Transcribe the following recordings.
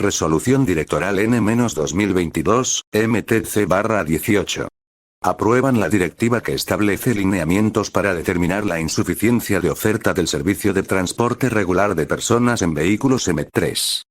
Resolución Directoral N-2022, MTC/18. Aprueban la directiva que establece lineamientos para determinar la insuficiencia de oferta del servicio de transporte regular de personas en vehículos M3.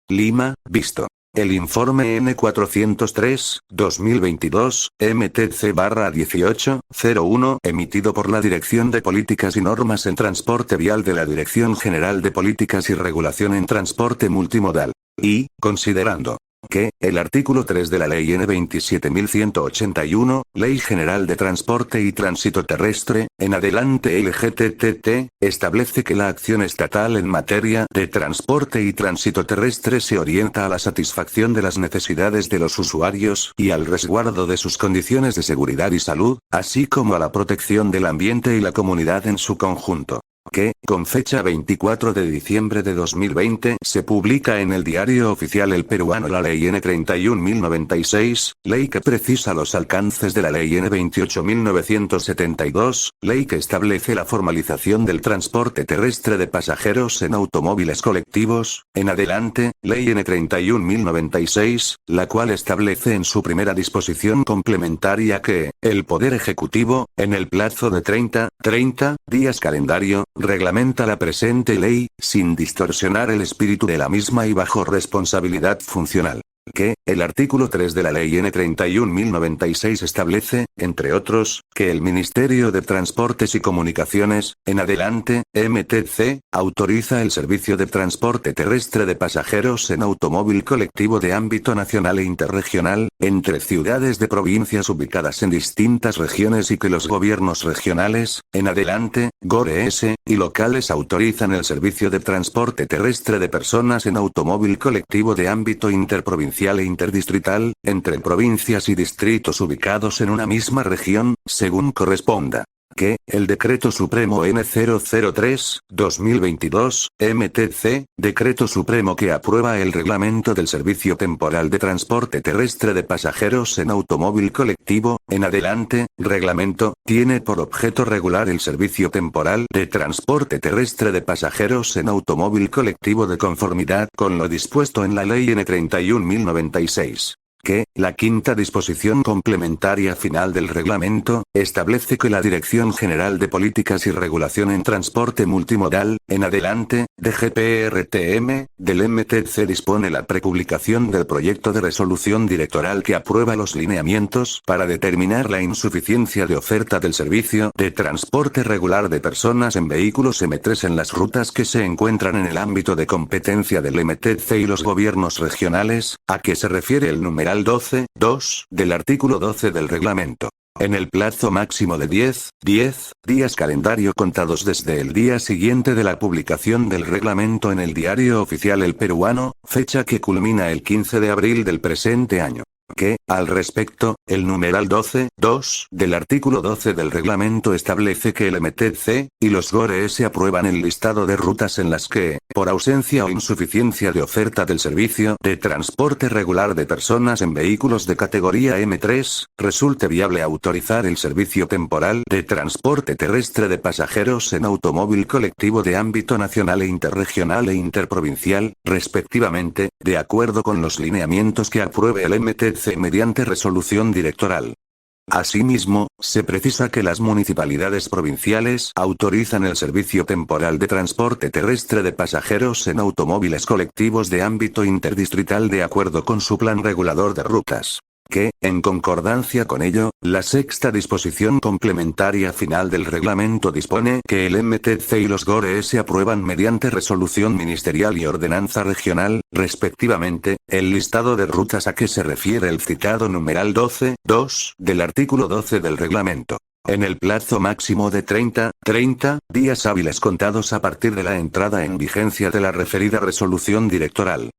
Lima, visto. El informe N403, 2022, MTC/18-01, emitido por la Dirección de Políticas y Normas en Transporte Vial de la Dirección General de Políticas y Regulación en Transporte Multimodal. Y, considerando que, el artículo 3 de la Ley N 27.181, Ley General de Transporte y Tránsito Terrestre, en adelante LGTTT, establece que la acción estatal en materia de transporte y tránsito terrestre se orienta a la satisfacción de las necesidades de los usuarios y al resguardo de sus condiciones de seguridad y salud, así como a la protección del ambiente y la comunidad en su conjunto. Que, con fecha 24 de diciembre de 2020, se publica en el Diario Oficial El Peruano la Ley N 31.096, ley que precisa los alcances de la Ley N 28.972, ley que establece la formalización del transporte terrestre de pasajeros en automóviles colectivos, en adelante, Ley N 31.096, la cual establece en su primera disposición complementaria que, el Poder Ejecutivo, en el plazo de 30 días calendario, reglamenta la presente ley, sin distorsionar el espíritu de la misma y bajo responsabilidad funcional. Que, el artículo 3 de la Ley N 31.096 establece, entre otros, que el Ministerio de Transportes y Comunicaciones, en adelante, MTC, autoriza el servicio de transporte terrestre de pasajeros en automóvil colectivo de ámbito nacional e interregional, entre ciudades de provincias ubicadas en distintas regiones y que los gobiernos regionales, en adelante, GORES, y locales autorizan el servicio de transporte terrestre de personas en automóvil colectivo de ámbito interprovincial e interdistrital, entre provincias y distritos ubicados en una misma región, según corresponda. Que, el Decreto Supremo N003-2022, MTC, Decreto Supremo que aprueba el Reglamento del Servicio Temporal de Transporte Terrestre de Pasajeros en Automóvil Colectivo, en adelante, Reglamento, tiene por objeto regular el servicio temporal de transporte terrestre de pasajeros en automóvil colectivo de conformidad con lo dispuesto en la Ley N 31.096. Que, la quinta disposición complementaria final del reglamento, establece que la Dirección General de Políticas y Regulación en Transporte Multimodal, en adelante, DGPRTM, del MTC dispone la prepublicación del proyecto de resolución directoral que aprueba los lineamientos para determinar la insuficiencia de oferta del servicio de transporte regular de personas en vehículos M3 en las rutas que se encuentran en el ámbito de competencia del MTC y los gobiernos regionales, a que se refiere el numeral 12.2 del artículo 12 del reglamento. En el plazo máximo de 10 días calendario contados desde el día siguiente de la publicación del reglamento en el Diario Oficial El Peruano, fecha que culmina el 15 de abril del presente año. Que, al respecto, el numeral 12.2 del artículo 12 del reglamento establece que el MTC y los GORES aprueban el listado de rutas en las que, por ausencia o insuficiencia de oferta del servicio de transporte regular de personas en vehículos de categoría M3, resulte viable autorizar el servicio temporal de transporte terrestre de pasajeros en automóvil colectivo de ámbito nacional e interregional e interprovincial, respectivamente, de acuerdo con los lineamientos que apruebe el MTC mediante resolución directoral. Asimismo, se precisa que las municipalidades provinciales autorizan el servicio temporal de transporte terrestre de pasajeros en automóviles colectivos de ámbito interdistrital de acuerdo con su plan regulador de rutas. Que, en concordancia con ello, la sexta disposición complementaria final del reglamento dispone que el MTC y los GORES aprueban mediante resolución ministerial y ordenanza regional, respectivamente, el listado de rutas a que se refiere el citado numeral 12.2 del artículo 12 del reglamento. En el plazo máximo de 30 días hábiles contados a partir de la entrada en vigencia de la referida resolución directoral.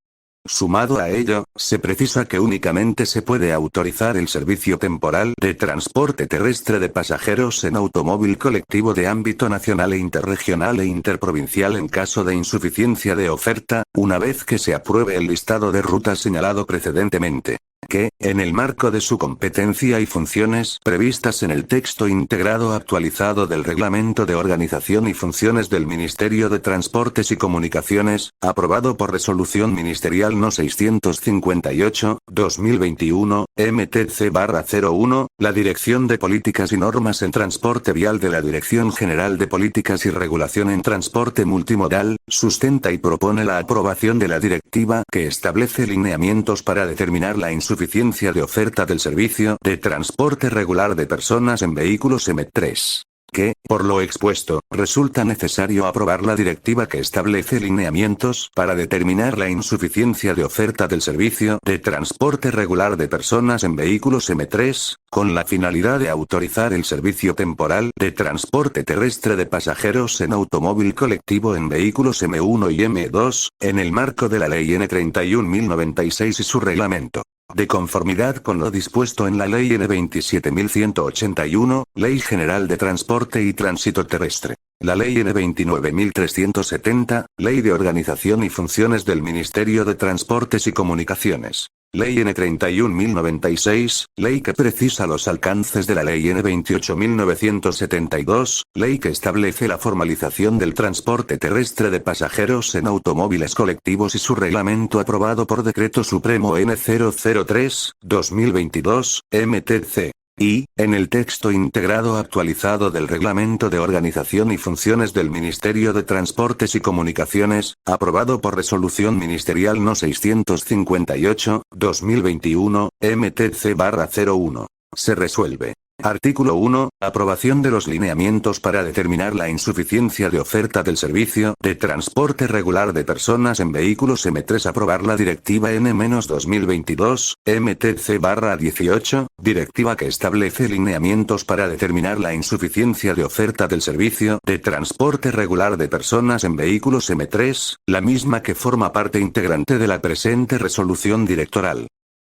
Sumado a ello, se precisa que únicamente se puede autorizar el servicio temporal de transporte terrestre de pasajeros en automóvil colectivo de ámbito nacional e interregional e interprovincial en caso de insuficiencia de oferta, una vez que se apruebe el listado de rutas señalado precedentemente. que, en el marco de su competencia y funciones previstas en el texto integrado actualizado del Reglamento de Organización y Funciones del Ministerio de Transportes y Comunicaciones, aprobado por Resolución Ministerial No. 658/2021, MTC-01, la Dirección de Políticas y Normas en Transporte Vial de la Dirección General de Políticas y Regulación en Transporte Multimodal, sustenta y propone la aprobación de la directiva que establece lineamientos para determinar la insuficiencia de oferta del servicio de transporte regular de personas en vehículos M3. Que, por lo expuesto, resulta necesario aprobar la directiva que establece lineamientos para determinar la insuficiencia de oferta del servicio de transporte regular de personas en vehículos M3, con la finalidad de autorizar el servicio temporal de transporte terrestre de pasajeros en automóvil colectivo en vehículos M1 y M2, en el marco de la Ley N. 31.096 y su reglamento. De conformidad con lo dispuesto en la Ley N. 27.181, Ley General de Transporte y Tránsito Terrestre. La Ley N. 29.370, Ley de Organización y Funciones del Ministerio de Transportes y Comunicaciones. Ley N. 31.096, ley que precisa los alcances de la Ley N. 28.972, ley que establece la formalización del transporte terrestre de pasajeros en automóviles colectivos y su reglamento aprobado por Decreto Supremo N. 003/2022, MTC. Y, en el texto integrado actualizado del Reglamento de Organización y Funciones del Ministerio de Transportes y Comunicaciones, aprobado por Resolución Ministerial No. 658/2021, MTC-01. Se resuelve. Artículo 1. Aprobación de los lineamientos para determinar la insuficiencia de oferta del servicio de transporte regular de personas en vehículos M3. Aprobar la Directiva N-2022, MTC-18, directiva que establece lineamientos para determinar la insuficiencia de oferta del servicio de transporte regular de personas en vehículos M3, la misma que forma parte integrante de la presente resolución directoral.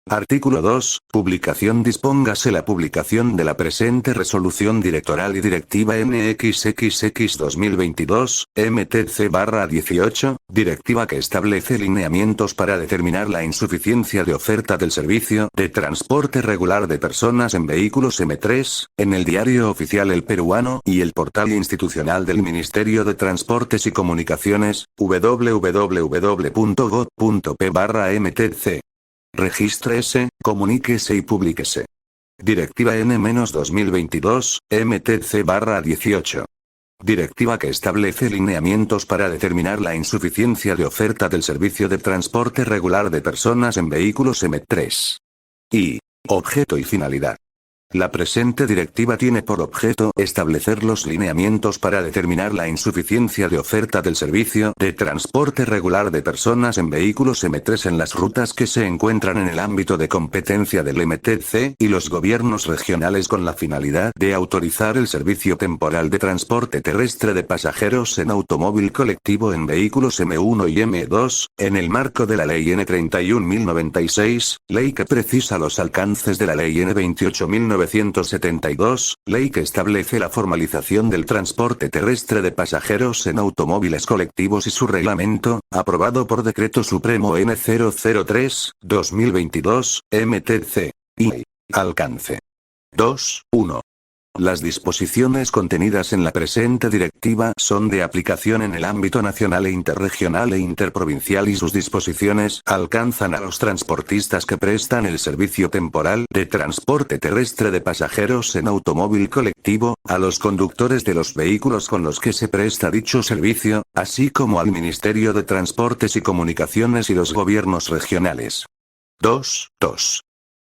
Artículo 2. Publicación. Dispóngase la publicación de la presente resolución directoral y directiva NXXX-2022, MTC-18, directiva que establece lineamientos para determinar la insuficiencia de oferta del servicio de transporte regular de personas en vehículos M3, en el Diario Oficial El Peruano y el portal institucional del Ministerio de Transportes y Comunicaciones, www.gov.p/mtc. Regístrese, comuníquese y publíquese. Directiva N-2022, MTC-18. Directiva que establece lineamientos para determinar la insuficiencia de oferta del servicio de transporte regular de personas en vehículos M3. Y. Objeto y finalidad. La presente directiva tiene por objeto establecer los lineamientos para determinar la insuficiencia de oferta del servicio de transporte regular de personas en vehículos M3 en las rutas que se encuentran en el ámbito de competencia del MTC y los gobiernos regionales con la finalidad de autorizar el servicio temporal de transporte terrestre de pasajeros en automóvil colectivo en vehículos M1 y M2, en el marco de la Ley N. 31.096, ley que precisa los alcances de la Ley N. 28.972, ley que establece la formalización del transporte terrestre de pasajeros en automóviles colectivos y su reglamento, aprobado por Decreto Supremo N. 003/2022, MTC. Y. Alcance. 2.1. Las disposiciones contenidas en la presente directiva son de aplicación en el ámbito nacional e interregional e interprovincial y sus disposiciones alcanzan a los transportistas que prestan el servicio temporal de transporte terrestre de pasajeros en automóvil colectivo, a los conductores de los vehículos con los que se presta dicho servicio, así como al Ministerio de Transportes y Comunicaciones y los gobiernos regionales. 2.2.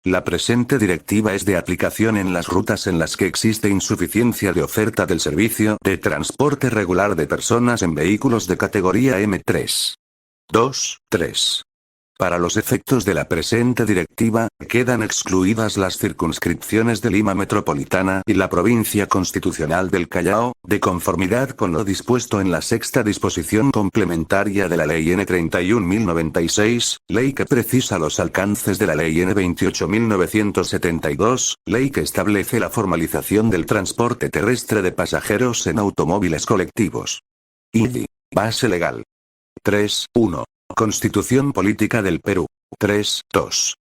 La presente directiva es de aplicación en las rutas en las que existe insuficiencia de oferta del servicio de transporte regular de personas en vehículos de categoría M3. 2.3. Para los efectos de la presente directiva, quedan excluidas las circunscripciones de Lima Metropolitana y la Provincia Constitucional del Callao, de conformidad con lo dispuesto en la sexta disposición complementaria de la Ley N. 31.096, ley que precisa los alcances de la Ley N. 28.972, ley que establece la formalización del transporte terrestre de pasajeros en automóviles colectivos. Y. Base legal. 3.1. Constitución Política del Perú. 3.2.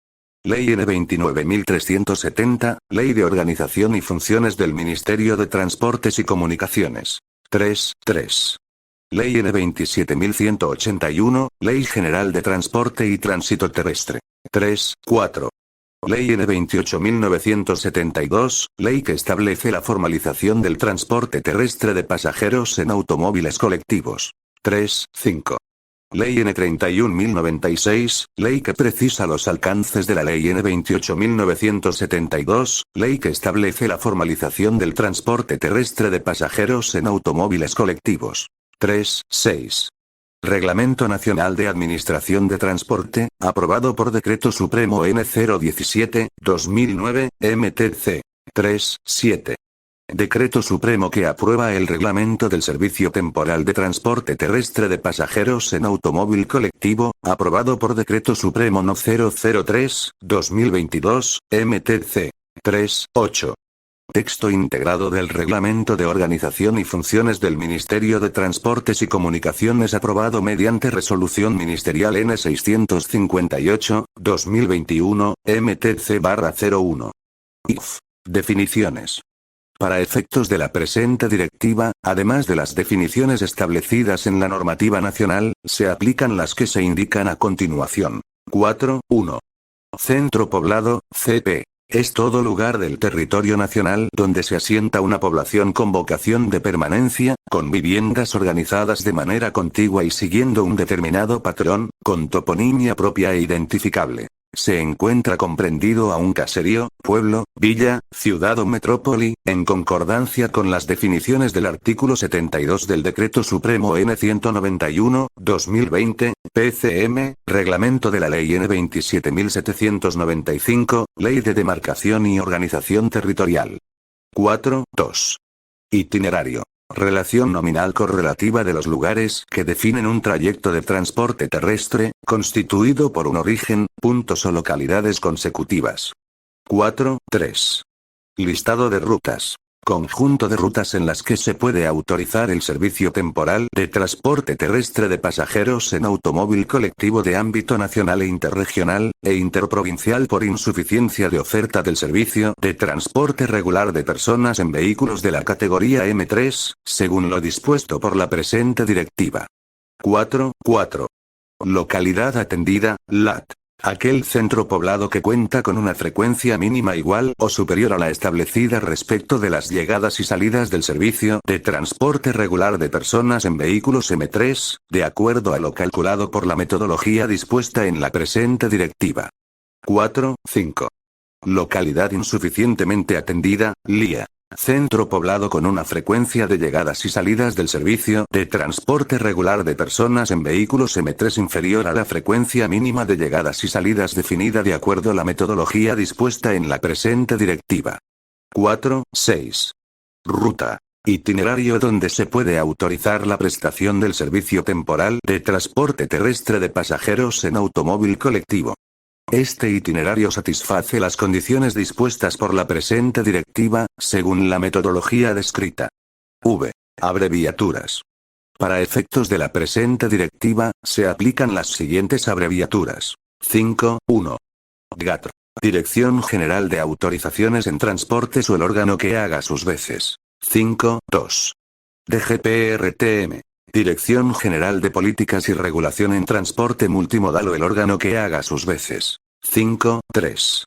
Ley N 29.370, Ley de Organización y Funciones del Ministerio de Transportes y Comunicaciones. 3. Ley N 27.181, Ley General de Transporte y Tránsito Terrestre. 3. Ley N 28.972, Ley que establece la formalización del transporte terrestre de pasajeros en automóviles colectivos. 3. Ley N 31.096, Ley que precisa los alcances de la Ley N 28.972, Ley que establece la formalización del transporte terrestre de pasajeros en automóviles colectivos. 3. Reglamento Nacional de Administración de Transporte, aprobado por Decreto Supremo N 017/2009, MTC. 3. Decreto Supremo que aprueba el Reglamento del Servicio Temporal de Transporte Terrestre de Pasajeros en Automóvil Colectivo, aprobado por Decreto Supremo No. 003/2022, MTC. 3. Texto integrado del Reglamento de Organización y Funciones del Ministerio de Transportes y Comunicaciones aprobado mediante Resolución Ministerial N 658/2021, MTC/01. IF. Definiciones. Para efectos de la presente directiva, además de las definiciones establecidas en la normativa nacional, se aplican las que se indican a continuación. 4.1. Centro poblado, CP. Es todo lugar del territorio nacional donde se asienta una población con vocación de permanencia, con viviendas organizadas de manera contigua y siguiendo un determinado patrón, con toponimia propia e identificable. Se encuentra comprendido a un caserío, pueblo, villa, ciudad o metrópoli, en concordancia con las definiciones del artículo 72 del Decreto Supremo N 191/2020, PCM, Reglamento de la Ley N 27.795, Ley de Demarcación y Organización Territorial. 4.2. Itinerario. Relación nominal correlativa de los lugares que definen un trayecto de transporte terrestre, constituido por un origen, puntos o localidades consecutivas. 4.3. Listado de rutas. Conjunto de rutas en las que se puede autorizar el servicio temporal de transporte terrestre de pasajeros en automóvil colectivo de ámbito nacional e interregional, e interprovincial por insuficiencia de oferta del servicio de transporte regular de personas en vehículos de la categoría M3, según lo dispuesto por la presente directiva. 4.4. Localidad atendida, LAT. Aquel centro poblado que cuenta con una frecuencia mínima igual o superior a la establecida respecto de las llegadas y salidas del servicio de transporte regular de personas en vehículos M3, de acuerdo a lo calculado por la metodología dispuesta en la presente directiva. 4.5. Localidad insuficientemente atendida, LIA. Centro poblado con una frecuencia de llegadas y salidas del servicio de transporte regular de personas en vehículos M3 inferior a la frecuencia mínima de llegadas y salidas definida de acuerdo a la metodología dispuesta en la presente directiva. 4.6. Ruta. Itinerario donde se puede autorizar la prestación del servicio temporal de transporte terrestre de pasajeros en automóvil colectivo. Este itinerario satisface las condiciones dispuestas por la presente directiva, según la metodología descrita. V. Abreviaturas. Para efectos de la presente directiva, se aplican las siguientes abreviaturas. 5.1. DGATR. Dirección General de Autorizaciones en Transportes o el órgano que haga sus veces. 5.2. DGPRTM. Dirección General de Políticas y Regulación en Transporte Multimodal o el órgano que haga sus veces. 5.3.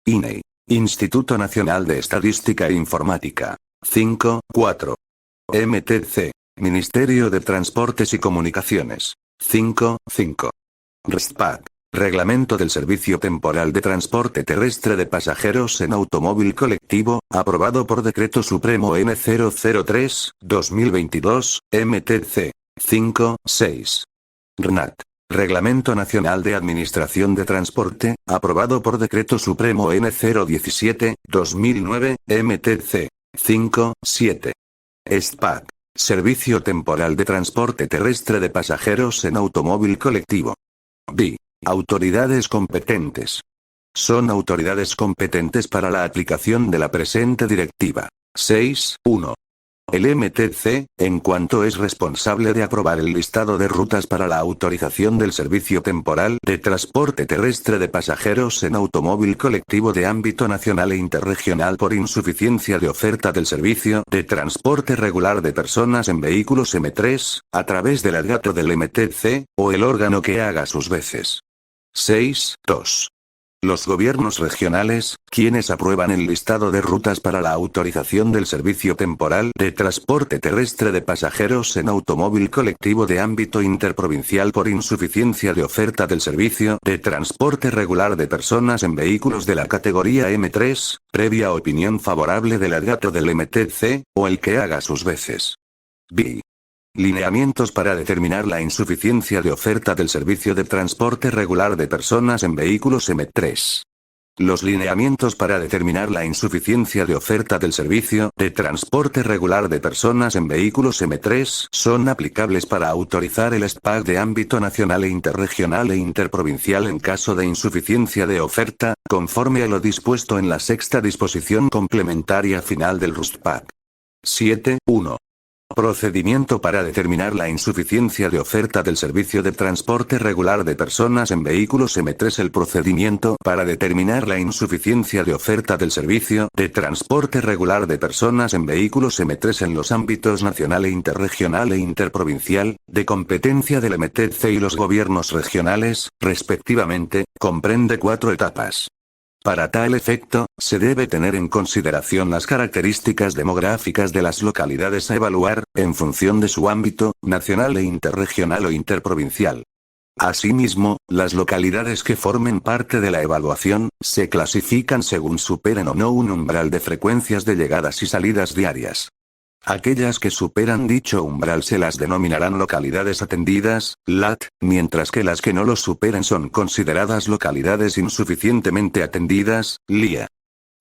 INEI. Instituto Nacional de Estadística e Informática. 5.4. MTC. Ministerio de Transportes y Comunicaciones. 5.5. RESPAC. Reglamento del Servicio Temporal de Transporte Terrestre de Pasajeros en Automóvil Colectivo, aprobado por Decreto Supremo N 003/2022, MTC. 5.6. RNAT. Reglamento Nacional de Administración de Transporte, aprobado por Decreto Supremo N 017/2009, MTC. 5.7. SPAC. Servicio Temporal de Transporte Terrestre de Pasajeros en Automóvil Colectivo. B. Autoridades competentes. Son autoridades competentes para la aplicación de la presente directiva. 6.1. El MTC, en cuanto es responsable de aprobar el listado de rutas para la autorización del servicio temporal de transporte terrestre de pasajeros en automóvil colectivo de ámbito nacional e interregional por insuficiencia de oferta del servicio de transporte regular de personas en vehículos M3, a través del alegato del MTC, o el órgano que haga sus veces. 6.2. Los gobiernos regionales, quienes aprueban el listado de rutas para la autorización del servicio temporal de transporte terrestre de pasajeros en automóvil colectivo de ámbito interprovincial por insuficiencia de oferta del servicio de transporte regular de personas en vehículos de la categoría M3, previa opinión favorable del alegato del MTC, o el que haga sus veces. B. Lineamientos para determinar la insuficiencia de oferta del servicio de transporte regular de personas en vehículos M3. Los lineamientos para determinar la insuficiencia de oferta del servicio de transporte regular de personas en vehículos M3 son aplicables para autorizar el SPAC de ámbito nacional e interregional e interprovincial en caso de insuficiencia de oferta, conforme a lo dispuesto en la sexta disposición complementaria final del RUSPAC. 7.1. Procedimiento para determinar la insuficiencia de oferta del servicio de transporte regular de personas en vehículos M3. El procedimiento para determinar la insuficiencia de oferta del servicio de transporte regular de personas en vehículos M3 en los ámbitos nacional e interregional e interprovincial, de competencia del MTC y los gobiernos regionales, respectivamente, comprende 4 etapas. Para tal efecto, se debe tener en consideración las características demográficas de las localidades a evaluar, en función de su ámbito, nacional e interregional o interprovincial. Asimismo, las localidades que formen parte de la evaluación, se clasifican según superen o no un umbral de frecuencias de llegadas y salidas diarias. Aquellas que superan dicho umbral se las denominarán localidades atendidas, LAT, mientras que las que no lo superen son consideradas localidades insuficientemente atendidas, LIA.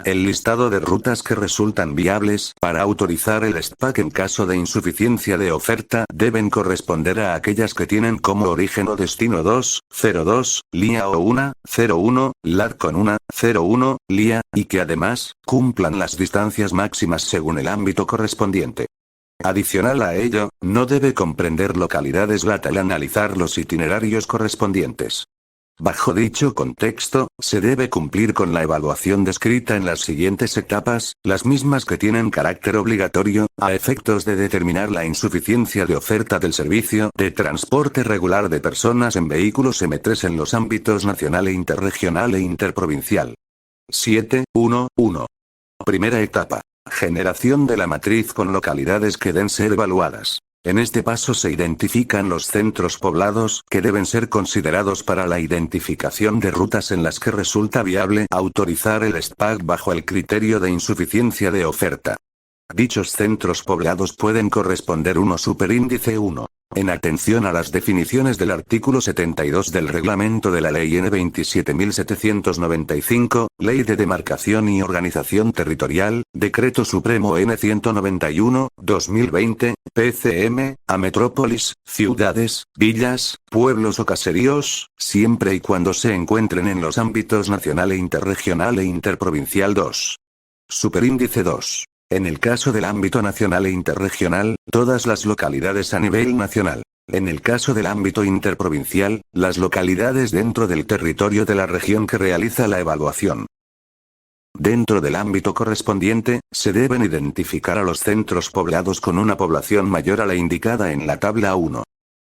El listado de rutas que resultan viables para autorizar el SPAC en caso de insuficiencia de oferta deben corresponder a aquellas que tienen como origen o destino 2.02, LIA o 1.01, LAT con 1.01, LIA, y que además, cumplan las distancias máximas según el ámbito correspondiente. Adicional a ello, no debe comprender localidades LAT al analizar los itinerarios correspondientes. Bajo dicho contexto, se debe cumplir con la evaluación descrita en las siguientes etapas, las mismas que tienen carácter obligatorio, a efectos de determinar la insuficiencia de oferta del servicio de transporte regular de personas en vehículos M3 en los ámbitos nacional e interregional e interprovincial. 7.1.1. Primera etapa. Generación de la matriz con localidades que deben ser evaluadas. En este paso se identifican los centros poblados que deben ser considerados para la identificación de rutas en las que resulta viable autorizar el SPAC bajo el criterio de insuficiencia de oferta. Dichos centros poblados pueden corresponder uno superíndice 1. En atención a las definiciones del artículo 72 del reglamento de la Ley N 27.795, Ley de Demarcación y Organización Territorial, Decreto Supremo N 191, 2020, PCM, a metrópolis, ciudades, villas, pueblos o caseríos, siempre y cuando se encuentren en los ámbitos nacional e interregional e interprovincial 2. Superíndice 2. En el caso del ámbito nacional e interregional, todas las localidades a nivel nacional. En el caso del ámbito interprovincial, las localidades dentro del territorio de la región que realiza la evaluación. Dentro del ámbito correspondiente, se deben identificar a los centros poblados con una población mayor a la indicada en la tabla 1.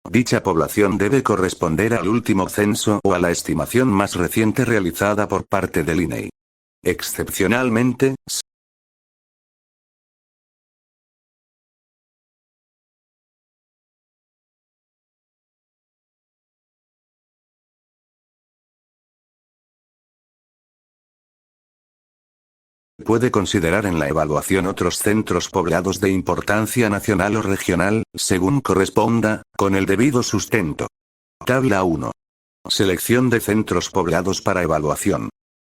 Dicha población debe corresponder al último censo o a la estimación más reciente realizada por parte del INEI. Excepcionalmente, puede considerar en la evaluación otros centros poblados de importancia nacional o regional, según corresponda, con el debido sustento. Tabla 1. Selección de centros poblados para evaluación.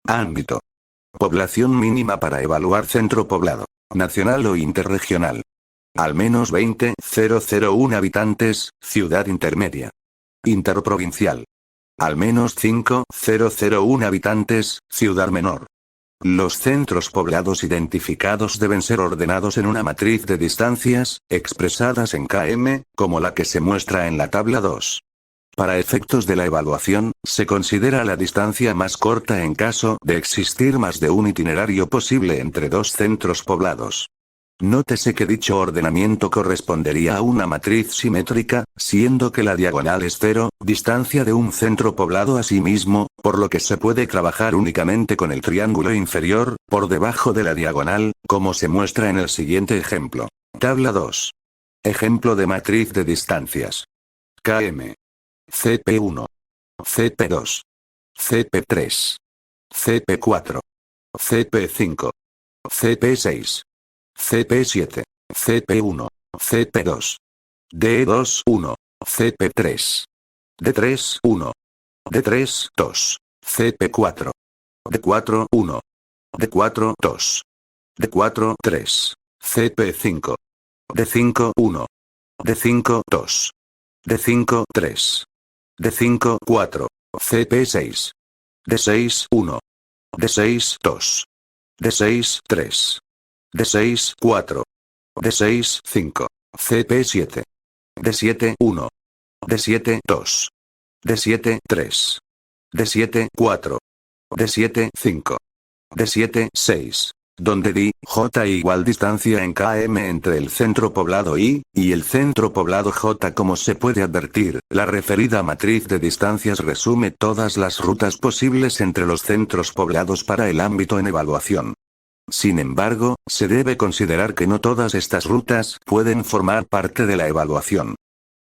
Ámbito. Población mínima para evaluar centro poblado. Nacional o interregional. Al menos 20.001 habitantes, ciudad intermedia. Interprovincial. Al menos 5.001 habitantes, ciudad menor. Los centros poblados identificados deben ser ordenados en una matriz de distancias, expresadas en km, como la que se muestra en la tabla 2. Para efectos de la evaluación, se considera la distancia más corta en caso de existir más de un itinerario posible entre dos centros poblados. Nótese que dicho ordenamiento correspondería a una matriz simétrica, siendo que la diagonal es 0, distancia de un centro poblado a sí mismo, por lo que se puede trabajar únicamente con el triángulo inferior, por debajo de la diagonal, como se muestra en el siguiente ejemplo. Tabla 2. Ejemplo de matriz de distancias. KM. CP1. CP2. CP3. CP4. CP5. CP6. CP7, CP1, CP2, D2, 1, CP3, D3, 1, D3, 2, CP4, D4, 1, D4, 2, D4, 3, CP5, D5, 1, D5, 2, D5, 3, D5, 4, CP6, D6, 1, D6, 2, D6, 3. D6, 4. D6, 5. CP7. D7, 1. D7, 2. D7, 3. D7, 4. D7, 5. D7, 6. Donde di, J igual distancia en km entre el centro poblado I, y el centro poblado J. Como se puede advertir, la referida matriz de distancias resume todas las rutas posibles entre los centros poblados para el ámbito en evaluación. Sin embargo, se debe considerar que no todas estas rutas pueden formar parte de la evaluación.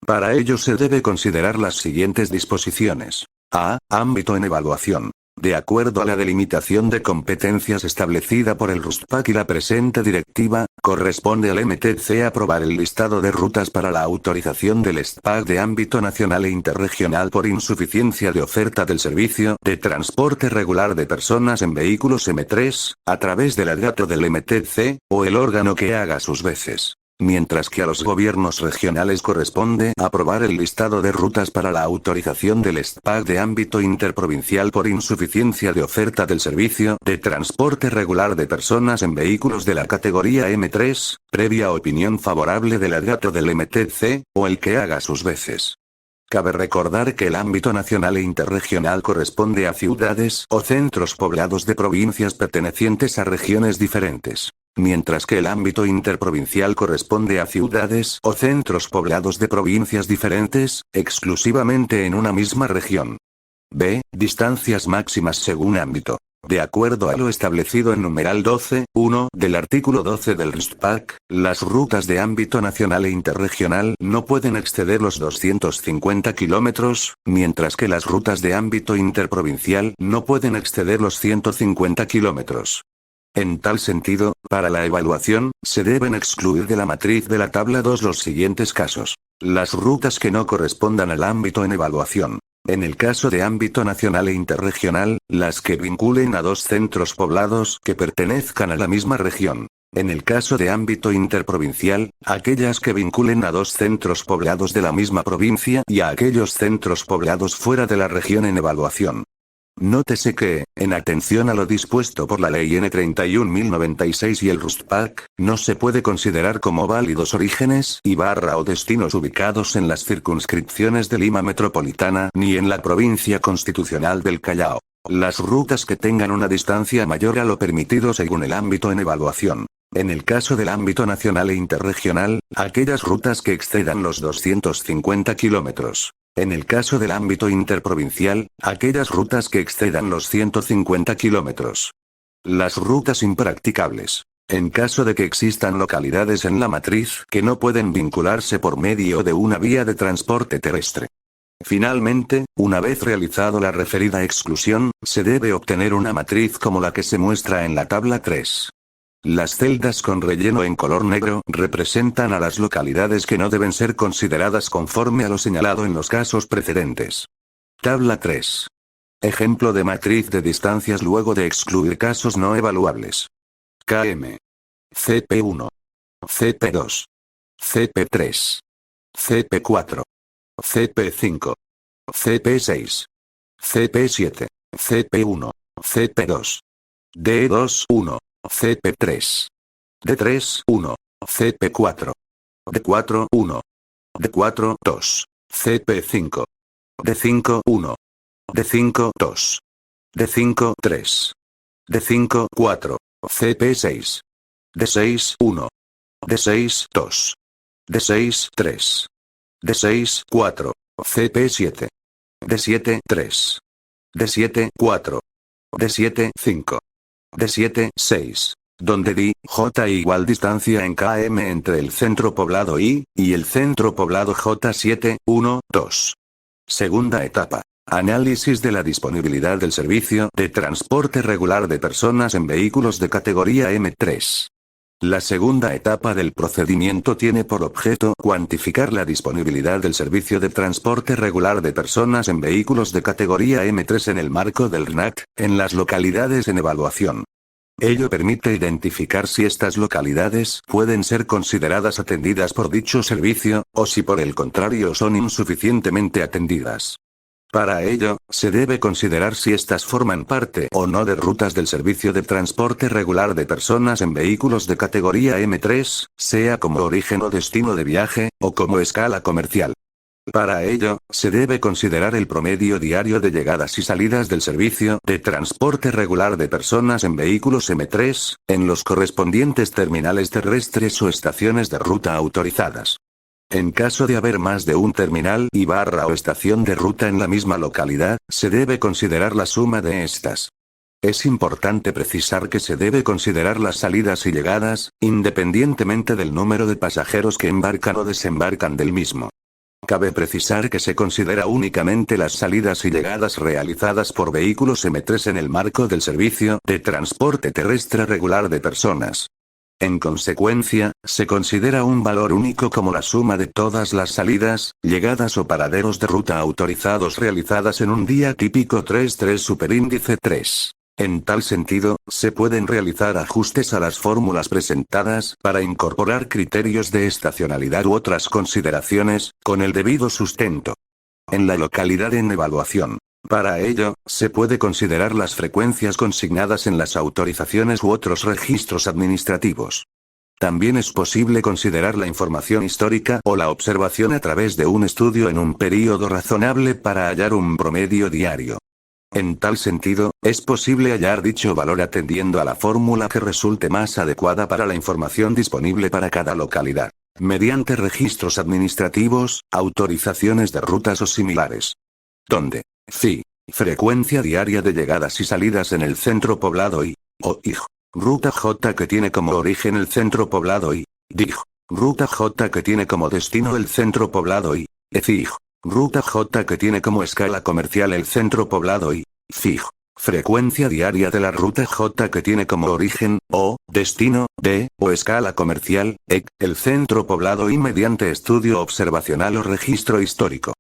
Para ello se debe considerar las siguientes disposiciones. A. Ámbito en evaluación. De acuerdo a la delimitación de competencias establecida por el RUSPAC y la presente directiva, corresponde al MTC aprobar el listado de rutas para la autorización del SPAC de ámbito nacional e interregional por insuficiencia de oferta del servicio de transporte regular de personas en vehículos M3, a través del dato del MTC, o el órgano que haga sus veces. Mientras que a los gobiernos regionales corresponde aprobar el listado de rutas para la autorización del SPAC de ámbito interprovincial por insuficiencia de oferta del servicio de transporte regular de personas en vehículos de la categoría M3, previa opinión favorable del dato del MTC, o el que haga sus veces. Cabe recordar que el ámbito nacional e interregional corresponde a ciudades o centros poblados de provincias pertenecientes a regiones diferentes. Mientras que el ámbito interprovincial corresponde a ciudades o centros poblados de provincias diferentes, exclusivamente en una misma región. B. Distancias máximas según ámbito. De acuerdo a lo establecido en numeral 12.1 del artículo 12 del RUSPAC, las rutas de ámbito nacional e interregional no pueden exceder los 250 kilómetros, mientras que las rutas de ámbito interprovincial no pueden exceder los 150 kilómetros. En tal sentido, para la evaluación, se deben excluir de la matriz de la tabla 2 los siguientes casos. Las rutas que no correspondan al ámbito en evaluación. En el caso de ámbito nacional e interregional, las que vinculen a dos centros poblados que pertenezcan a la misma región. En el caso de ámbito interprovincial, aquellas que vinculen a dos centros poblados de la misma provincia y a aquellos centros poblados fuera de la región en evaluación. Nótese que, en atención a lo dispuesto por la Ley N. 31.096 y el RUSPAC, no se puede considerar como válidos orígenes y o destinos ubicados en las circunscripciones de Lima Metropolitana ni en la provincia constitucional del Callao. Las rutas que tengan una distancia mayor a lo permitido según el ámbito en evaluación. En el caso del ámbito nacional e interregional, aquellas rutas que excedan los 250 kilómetros. En el caso del ámbito interprovincial, aquellas rutas que excedan los 150 kilómetros. Las rutas impracticables. En caso de que existan localidades en la matriz que no pueden vincularse por medio de una vía de transporte terrestre. Finalmente, una vez realizado la referida exclusión, se debe obtener una matriz como la que se muestra en la tabla 3. Las celdas con relleno en color negro representan a las localidades que no deben ser consideradas conforme a lo señalado en los casos precedentes. Tabla 3. Ejemplo de matriz de distancias luego de excluir casos no evaluables. KM. CP1. CP2. CP3. CP4. CP5. CP6. CP7. CP1. CP2. D2-1, CP3. D3-1, CP4. D4-1. D4-2, CP5. D5-1. D5-2. D5-3. D5-4, CP6. D6-1. D6-2. D6-3. D6-4, CP7. D7-3. D7-4. D7-5. D7-6. Donde di, J igual distancia en km entre el centro poblado I, y el centro poblado J7, 1, 2. Segunda etapa. Análisis de la disponibilidad del servicio de transporte regular de personas en vehículos de categoría M3. La segunda etapa del procedimiento tiene por objeto cuantificar la disponibilidad del servicio de transporte regular de personas en vehículos de categoría M3 en el marco del RNAC, en las localidades en evaluación. Ello permite identificar si estas localidades pueden ser consideradas atendidas por dicho servicio, o si por el contrario son insuficientemente atendidas. Para ello, se debe considerar si éstas forman parte o no de rutas del servicio de transporte regular de personas en vehículos de categoría M3, sea como origen o destino de viaje, o como escala comercial. Para ello, se debe considerar el promedio diario de llegadas y salidas del servicio de transporte regular de personas en vehículos M3, en los correspondientes terminales terrestres o estaciones de ruta autorizadas. En caso de haber más de un terminal y barra o estación de ruta en la misma localidad, se debe considerar la suma de estas. Es importante precisar que se debe considerar las salidas y llegadas, independientemente del número de pasajeros que embarcan o desembarcan del mismo. Cabe precisar que se considera únicamente las salidas y llegadas realizadas por vehículos M3 en el marco del servicio de transporte terrestre regular de personas. En consecuencia, se considera un valor único como la suma de todas las salidas, llegadas o paraderos de ruta autorizados realizadas en un día típico 3-3 superíndice 3. En tal sentido, se pueden realizar ajustes a las fórmulas presentadas para incorporar criterios de estacionalidad u otras consideraciones, con el debido sustento. En la localidad en evaluación. Para ello, se puede considerar las frecuencias consignadas en las autorizaciones u otros registros administrativos. También es posible considerar la información histórica o la observación a través de un estudio en un período razonable para hallar un promedio diario. En tal sentido, es posible hallar dicho valor atendiendo a la fórmula que resulte más adecuada para la información disponible para cada localidad, mediante registros administrativos, autorizaciones de rutas o similares. Donde FI, frecuencia diaria de llegadas y salidas en el centro poblado I, o IG, ruta J que tiene como origen el centro poblado I, DIG, ruta J que tiene como destino el centro poblado I, ECIG, ruta J que tiene como escala comercial el centro poblado I, FIG, frecuencia diaria de la ruta J que tiene como origen, o destino, D, o escala comercial, EC, el centro poblado I mediante estudio observacional o registro histórico.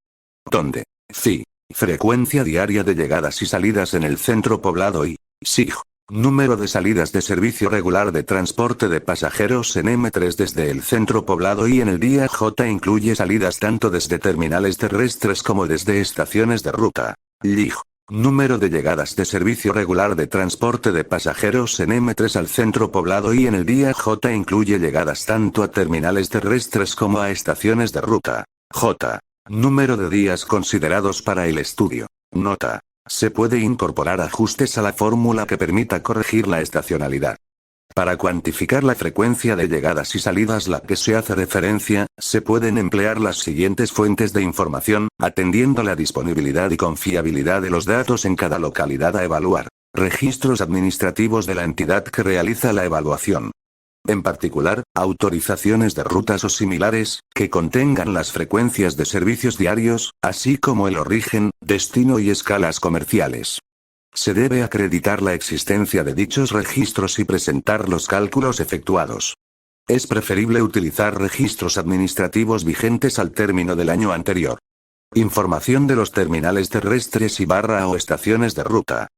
Donde FI, frecuencia diaria de llegadas y salidas en el centro poblado I, SIG, número de salidas de servicio regular de transporte de pasajeros en M3 desde el centro poblado I en el día J incluye salidas tanto desde terminales terrestres como desde estaciones de ruta. LIG, número de llegadas de servicio regular de transporte de pasajeros en M3 al centro poblado I en el día J incluye llegadas tanto a terminales terrestres como a estaciones de ruta. J. Número de días considerados para el estudio. Nota. Se puede incorporar ajustes a la fórmula que permita corregir la estacionalidad. Para cuantificar la frecuencia de llegadas y salidas a la que se hace referencia, se pueden emplear las siguientes fuentes de información, atendiendo la disponibilidad y confiabilidad de los datos en cada localidad a evaluar. Registros administrativos de la entidad que realiza la evaluación. En particular, autorizaciones de rutas o similares, que contengan las frecuencias de servicios diarios, así como el origen, destino y escalas comerciales. Se debe acreditar la existencia de dichos registros y presentar los cálculos efectuados. Es preferible utilizar registros administrativos vigentes al término del año anterior. Información de los terminales terrestres y barra o estaciones de ruta.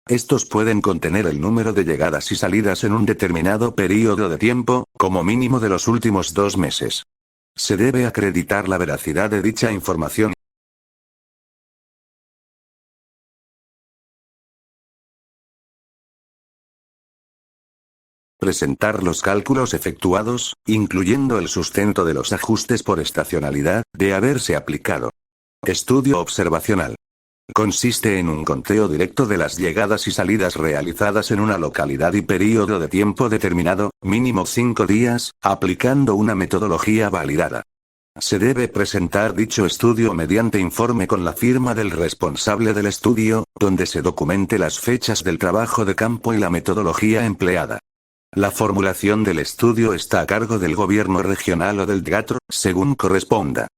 Estos pueden contener el número de llegadas y salidas en un determinado período de tiempo, como mínimo de los últimos 2 meses. Se debe acreditar la veracidad de dicha información. presentar los cálculos efectuados, incluyendo el sustento de los ajustes por estacionalidad, de haberse aplicado. Estudio observacional. Consiste en un conteo directo de las llegadas y salidas realizadas en una localidad y período de tiempo determinado, mínimo 5 días, aplicando una metodología validada. Se debe presentar dicho estudio mediante informe con la firma del responsable del estudio, donde se documente las fechas del trabajo de campo y la metodología empleada. La formulación del estudio está a cargo del gobierno regional o del DGATR, según corresponda.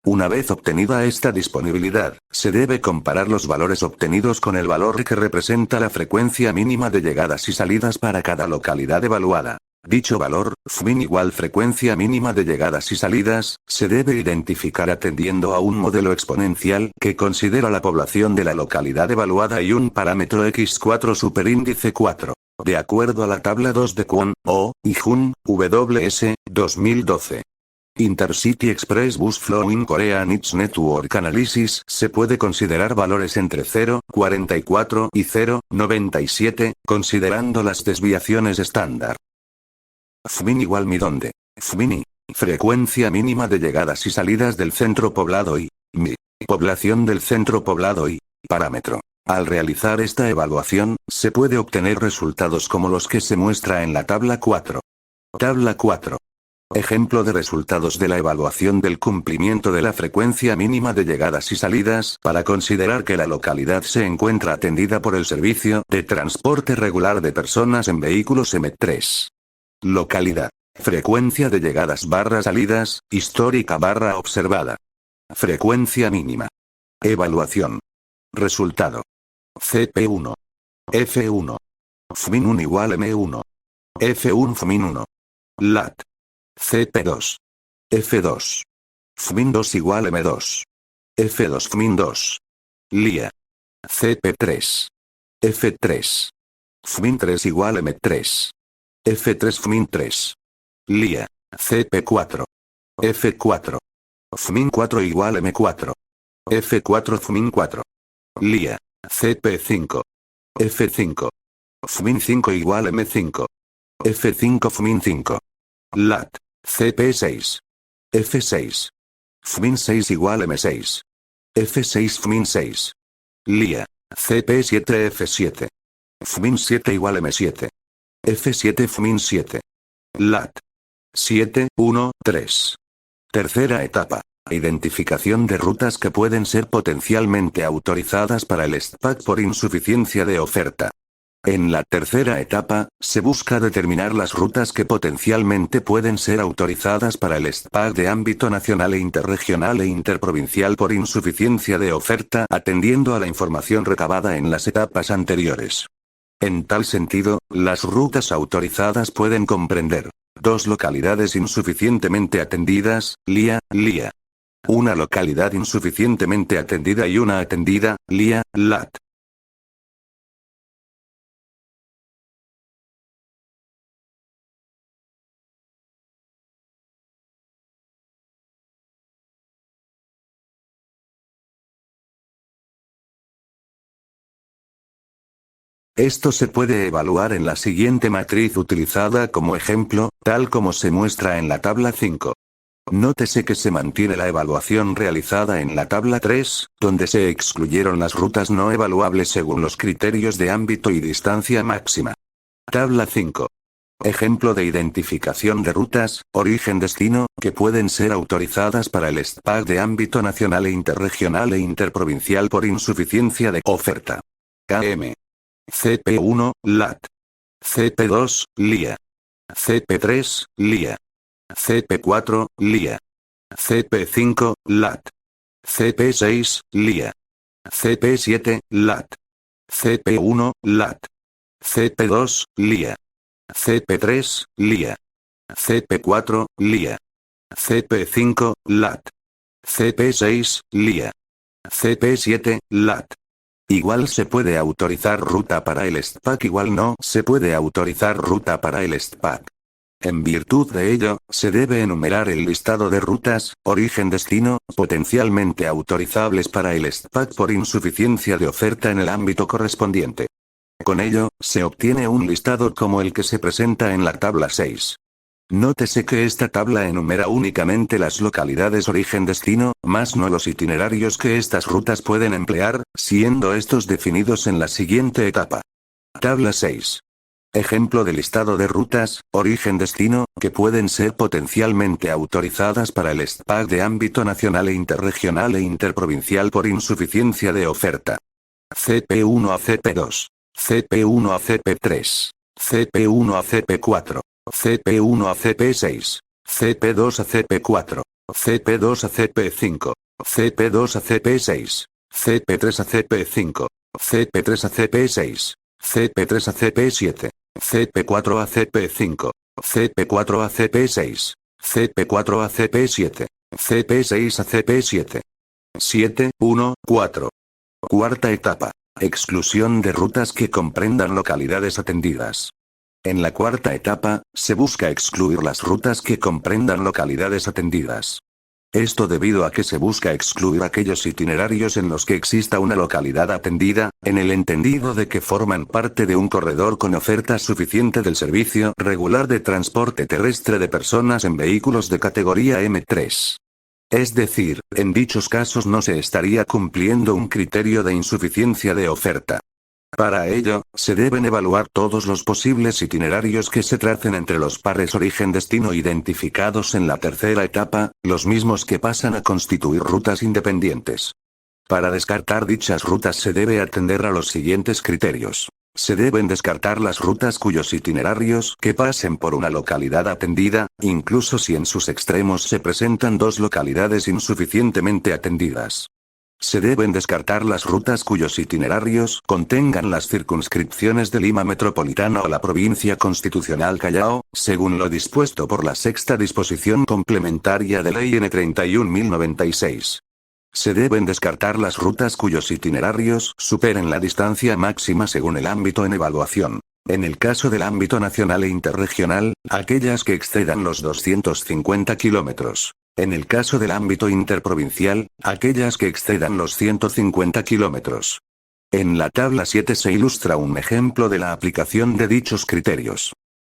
Una vez obtenida esta disponibilidad, se debe comparar los valores obtenidos con el valor que representa la frecuencia mínima de llegadas y salidas para cada localidad evaluada. Dicho valor, FMIN igual frecuencia mínima de llegadas y salidas, se debe identificar atendiendo a un modelo exponencial que considera la población de la localidad evaluada y un parámetro X4 superíndice 4. De acuerdo a la tabla 2 de Kwon, O, y Jun, WS, 2012. Intercity Express Bus Flow in Korea Needs Network Analysis se puede considerar valores entre 0,44 y 0,97, considerando las desviaciones estándar. FMIN igual mi donde. FMINI. Frecuencia mínima de llegadas y salidas del centro poblado y mi. Población del centro poblado y parámetro. Al realizar esta evaluación, se puede obtener resultados como los que se muestra en la tabla 4. Tabla 4. Ejemplo de resultados de la evaluación del cumplimiento de la frecuencia mínima de llegadas y salidas para considerar que la localidad se encuentra atendida por el servicio de transporte regular de personas en vehículos M3. Localidad. Frecuencia de llegadas / salidas, histórica / observada. Frecuencia mínima. Evaluación. Resultado. CP1. F1. FMIN1 igual M1. F1 FMIN1. LAT. CP2. F2. FMIN2 igual M2. F2 FMIN2. LIA. CP3. F3. FMIN3 igual M3. F3 FMIN3. LIA. CP4. F4. FMIN4 igual M4. F4 FMIN4. LIA. CP5. F5. FMIN5 igual M5. F5 FMIN5. LAT. CP6. F6. FMIN6 igual M6. F6 FMIN6. LIA. CP7 F7. FMIN7 igual M7. F7 FMIN7. LAT. 7, 1, 3. Tercera etapa. Identificación de rutas que pueden ser potencialmente autorizadas para el SPAC por insuficiencia de oferta. En la tercera etapa, se busca determinar las rutas que potencialmente pueden ser autorizadas para el SPAC de ámbito nacional e interregional e interprovincial por insuficiencia de oferta, atendiendo a la información recabada en las etapas anteriores. En tal sentido, las rutas autorizadas pueden comprender 2 localidades insuficientemente atendidas, LIA, LIA. Una localidad insuficientemente atendida y una atendida, LIA, LAT. Esto se puede evaluar en la siguiente matriz utilizada como ejemplo, tal como se muestra en la tabla 5. Nótese que se mantiene la evaluación realizada en la tabla 3, donde se excluyeron las rutas no evaluables según los criterios de ámbito y distancia máxima. Tabla 5. Ejemplo de identificación de rutas, origen-destino, que pueden ser autorizadas para el SPAC de ámbito nacional e interregional e interprovincial por insuficiencia de oferta. KM. CP1, LAT. CP2, LIA. CP3, LIA. CP4, LIA. CP5, LAT. CP6, LIA. CP7, LAT. CP1, LAT. CP2, LIA. CP3, LIA. CP4, LIA. CP5, LAT. CP6, LIA. CP7, LAT. Igual se puede autorizar ruta para el SPAC, igual no se puede autorizar ruta para el SPAC. En virtud de ello, se debe enumerar el listado de rutas, origen-destino, potencialmente autorizables para el SPAC por insuficiencia de oferta en el ámbito correspondiente. Con ello, se obtiene un listado como el que se presenta en la tabla 6. Nótese que esta tabla enumera únicamente las localidades origen-destino, más no los itinerarios que estas rutas pueden emplear, siendo estos definidos en la siguiente etapa. Tabla 6. Ejemplo de listado de rutas, origen-destino, que pueden ser potencialmente autorizadas para el SPAC de ámbito nacional e interregional e interprovincial por insuficiencia de oferta. CP1 a CP2. CP1 a CP3. CP1 a CP4. CP1 a CP6. CP2 a CP4. CP2 a CP5. CP2 a CP6. CP3 a CP5. CP3 a CP6. CP3 a CP7. CP4 a CP5. CP4 a CP6. CP4 a CP7. CP6 a CP7. 7, 1, 4. Cuarta etapa. Exclusión de rutas que comprendan localidades atendidas. En la cuarta etapa, se busca excluir las rutas que comprendan localidades atendidas. Esto debido a que se busca excluir aquellos itinerarios en los que exista una localidad atendida, en el entendido de que forman parte de un corredor con oferta suficiente del servicio regular de transporte terrestre de personas en vehículos de categoría M3. Es decir, en dichos casos no se estaría cumpliendo un criterio de insuficiencia de oferta. Para ello, se deben evaluar todos los posibles itinerarios que se tracen entre los pares origen-destino identificados en la tercera etapa, los mismos que pasan a constituir rutas independientes. Para descartar dichas rutas se debe atender a los siguientes criterios. Se deben descartar las rutas cuyos itinerarios que pasen por una localidad atendida, incluso si en sus extremos se presentan dos localidades insuficientemente atendidas. Se deben descartar las rutas cuyos itinerarios contengan las circunscripciones de Lima Metropolitana o la Provincia Constitucional Callao, según lo dispuesto por la sexta disposición complementaria de Ley N 31.096. Se deben descartar las rutas cuyos itinerarios superen la distancia máxima según el ámbito en evaluación. En el caso del ámbito nacional e interregional, aquellas que excedan los 250 kilómetros. En el caso del ámbito interprovincial, aquellas que excedan los 150 kilómetros. En la tabla 7 se ilustra un ejemplo de la aplicación de dichos criterios.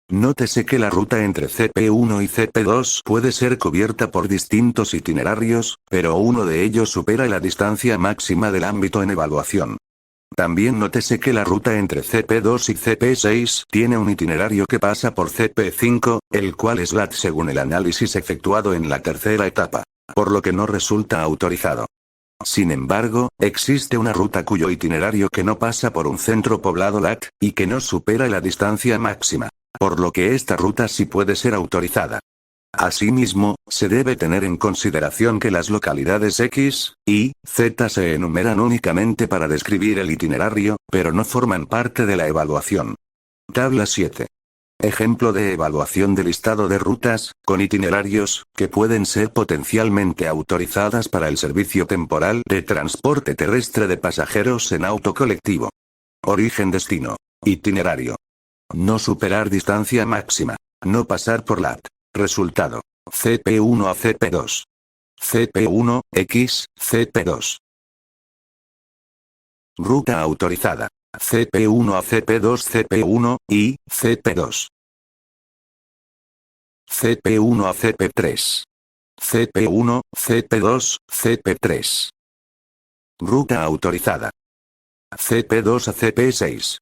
Nótese que la ruta entre CP1 y CP2 puede ser cubierta por distintos itinerarios, pero uno de ellos supera la distancia máxima del ámbito en evaluación. También nótese que la ruta entre CP2 y CP6 tiene un itinerario que pasa por CP5, el cual es LAT según el análisis efectuado en la tercera etapa, por lo que no resulta autorizado. Sin embargo, existe una ruta cuyo itinerario que no pasa por un centro poblado LAT, y que no supera la distancia máxima, por lo que esta ruta sí puede ser autorizada. Asimismo, se debe tener en consideración que las localidades X, Y, Z se enumeran únicamente para describir el itinerario, pero no forman parte de la evaluación. Tabla 7. Ejemplo de evaluación de listado de rutas, con itinerarios, que pueden ser potencialmente autorizadas para el servicio temporal de transporte terrestre de pasajeros en auto colectivo. Origen-destino. Itinerario. No superar distancia máxima. No pasar por LAT. Resultado. CP1 a CP2. CP1, X, CP2. Ruta autorizada. CP1 a CP2, CP1, Y, CP2. CP1 a CP3. CP1, CP2, CP3. Ruta autorizada. CP2 a CP6.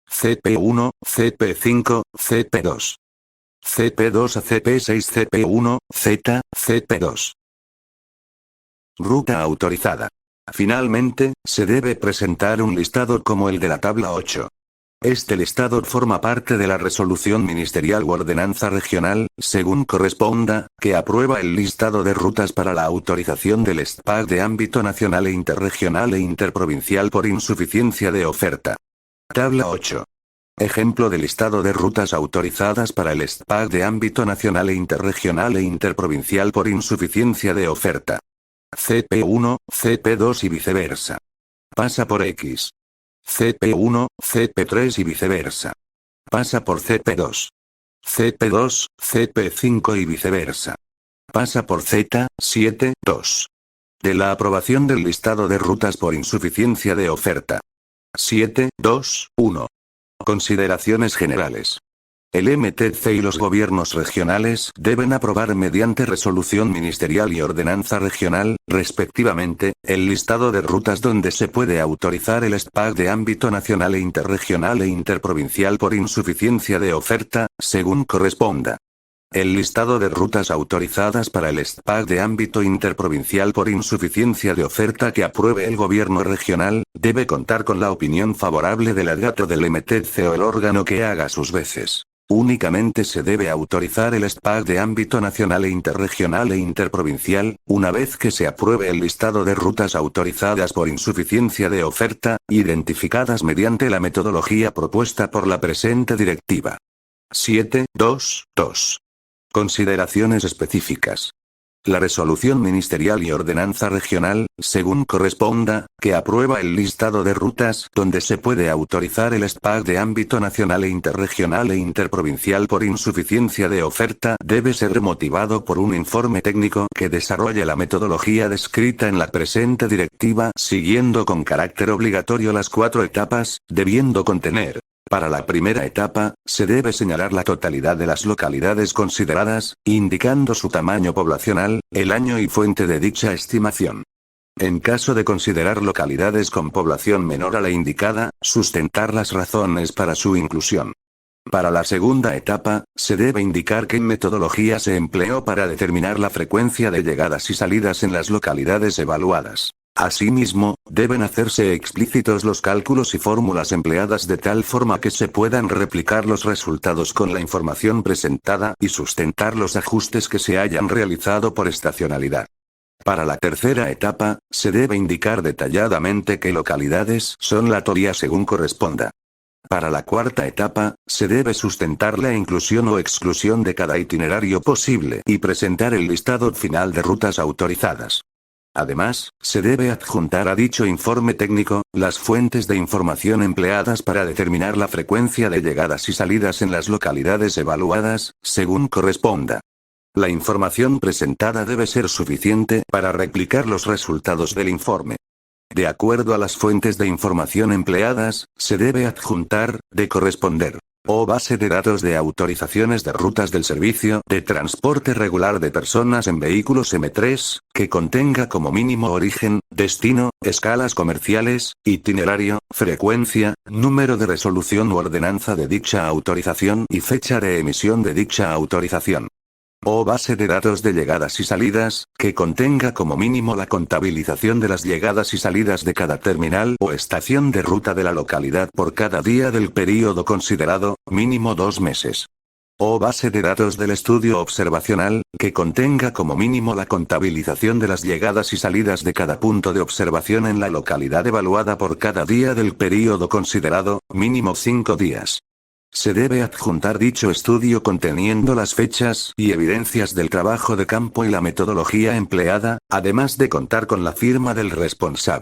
CP1, CP5, CP2. CP2 a CP6, CP1, Z, CP2. Ruta autorizada. Finalmente, se debe presentar un listado como el de la tabla 8. Este listado forma parte de la resolución ministerial u ordenanza regional, según corresponda, que aprueba el listado de rutas para la autorización del SPAC de ámbito nacional e interregional e interprovincial por insuficiencia de oferta. Tabla 8. Ejemplo de listado de rutas autorizadas para el SPAC de ámbito nacional e interprovincial por insuficiencia de oferta. CP1, CP2 y viceversa. Pasa por X. CP1, CP3 y viceversa. Pasa por CP2. CP2, CP5 y viceversa. Pasa por Z, 7, 2. De la aprobación del listado de rutas por insuficiencia de oferta. 7, 2, 1. Consideraciones generales. El MTC y los gobiernos regionales deben aprobar mediante resolución ministerial y ordenanza regional, respectivamente, el listado de rutas donde se puede autorizar el SPAC de ámbito nacional e interregional e interprovincial por insuficiencia de oferta, según corresponda. El listado de rutas autorizadas para el SPAC de ámbito interprovincial por insuficiencia de oferta que apruebe el gobierno regional, debe contar con la opinión favorable del alegato del MTC o el órgano que haga sus veces. Únicamente se debe autorizar el SPAC de ámbito nacional e interregional e interprovincial, una vez que se apruebe el listado de rutas autorizadas por insuficiencia de oferta, identificadas mediante la metodología propuesta por la presente directiva. 7.2.2. Consideraciones específicas. La resolución ministerial y ordenanza regional, según corresponda, que aprueba el listado de rutas donde se puede autorizar el SPAC de ámbito nacional e interregional e interprovincial por insuficiencia de oferta, debe ser motivado por un informe técnico que desarrolle la metodología descrita en la presente directiva, siguiendo con carácter obligatorio las 4 etapas, debiendo contener. Para la primera etapa, se debe señalar la totalidad de las localidades consideradas, indicando su tamaño poblacional, el año y fuente de dicha estimación. En caso de considerar localidades con población menor a la indicada, sustentar las razones para su inclusión. Para la segunda etapa, se debe indicar qué metodología se empleó para determinar la frecuencia de llegadas y salidas en las localidades evaluadas. Asimismo, deben hacerse explícitos los cálculos y fórmulas empleadas de tal forma que se puedan replicar los resultados con la información presentada y sustentar los ajustes que se hayan realizado por estacionalidad. Para la tercera etapa, se debe indicar detalladamente qué localidades son la toría según corresponda. Para la cuarta etapa, se debe sustentar la inclusión o exclusión de cada itinerario posible y presentar el listado final de rutas autorizadas. Además, se debe adjuntar a dicho informe técnico, las fuentes de información empleadas para determinar la frecuencia de llegadas y salidas en las localidades evaluadas, según corresponda. La información presentada debe ser suficiente para replicar los resultados del informe. De acuerdo a las fuentes de información empleadas, se debe adjuntar, de corresponder, o base de datos de autorizaciones de rutas del servicio de transporte regular de personas en vehículos M3, que contenga como mínimo origen, destino, escalas comerciales, itinerario, frecuencia, número de resolución u ordenanza de dicha autorización y fecha de emisión de dicha autorización. O base de datos de llegadas y salidas, que contenga como mínimo la contabilización de las llegadas y salidas de cada terminal o estación de ruta de la localidad por cada día del período considerado, mínimo 2 meses. O base de datos del estudio observacional, que contenga como mínimo la contabilización de las llegadas y salidas de cada punto de observación en la localidad evaluada por cada día del período considerado, mínimo 5 días. Se debe adjuntar dicho estudio conteniendo las fechas y evidencias del trabajo de campo y la metodología empleada, además de contar con la firma del responsable.